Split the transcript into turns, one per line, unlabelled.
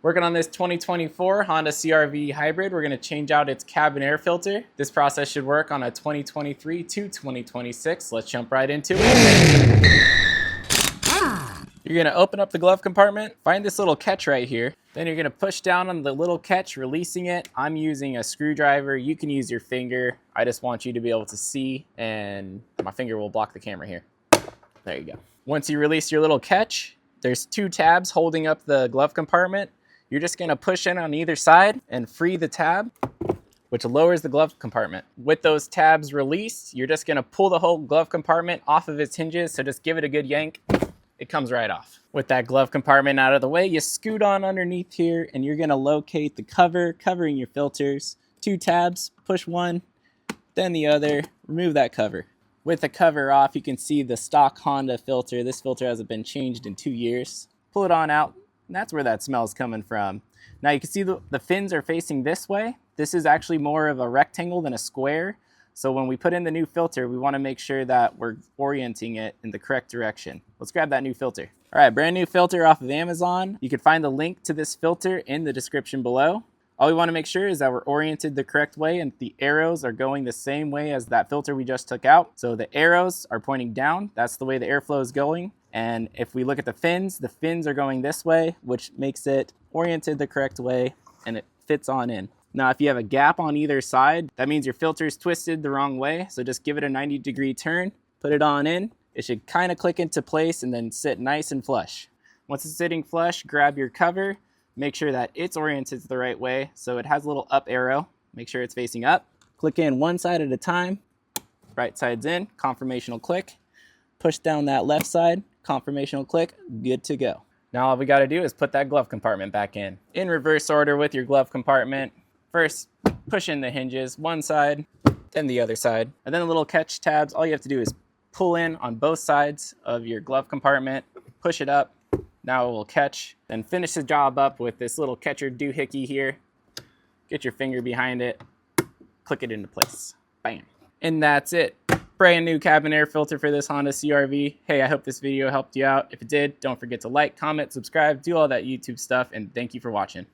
Working on this 2024 Honda CR-V hybrid, we're going to change out its cabin air filter. This process should work on a 2023 to 2026. Let's jump right into it. You're going to open up the glove compartment, find this little catch right here. Then you're going to push down on the little catch, releasing it. I'm using a screwdriver. You can use your finger. I just want you to be able to see, and my finger will block the camera here. There you go. Once you release your little catch, there's two tabs holding up the glove compartment. You're just going to push in on either side and free the tab, which lowers the glove compartment. With those tabs released, you're just going to pull the whole glove compartment off of its hinges, so just give it a good yank. It comes right off. With that glove compartment out of the way, you scoot on underneath here and you're gonna locate the cover covering your filters. Two tabs, push one, then the other, remove that cover. With the cover off, you can see the stock Honda filter. This filter hasn't been changed in 2 years. Pull it on out, and that's where that smell is coming from. Now you can see the fins are facing this way. This is actually more of a rectangle than a square. So when we put in the new filter, we want to make sure that we're orienting it in the correct direction. Let's grab that new filter. All right, brand new filter off of Amazon. You can find the link to this filter in the description below. All we want to make sure is that we're oriented the correct way and the arrows are going the same way as that filter we just took out. So the arrows are pointing down. That's the way the airflow is going. And if we look at the fins are going this way, which makes it oriented the correct way and it fits on in. Now, if you have a gap on either side, that means your filter is twisted the wrong way. So just give it a 90-degree turn, put it on in. It should kind of click into place and then sit nice and flush. Once it's sitting flush, grab your cover, make sure that it's oriented the right way. So it has a little up arrow, make sure it's facing up. Click in one side at a time, right side's in, confirmational click. Push down that left side, confirmational click, good to go. Now all we gotta do is put that glove compartment back in. In reverse order with your glove compartment. First, push in the hinges, one side, then the other side. And then the little catch tabs, all you have to do is pull in on both sides of your glove compartment, push it up, now it will catch. Then finish the job up with this little catcher doohickey here. Get your finger behind it, click it into place, bam. And that's it. Brand new cabin air filter for this Honda CR-V. Hey, I hope this video helped you out. If it did, don't forget to like, comment, subscribe, do all that YouTube stuff, and thank you for watching.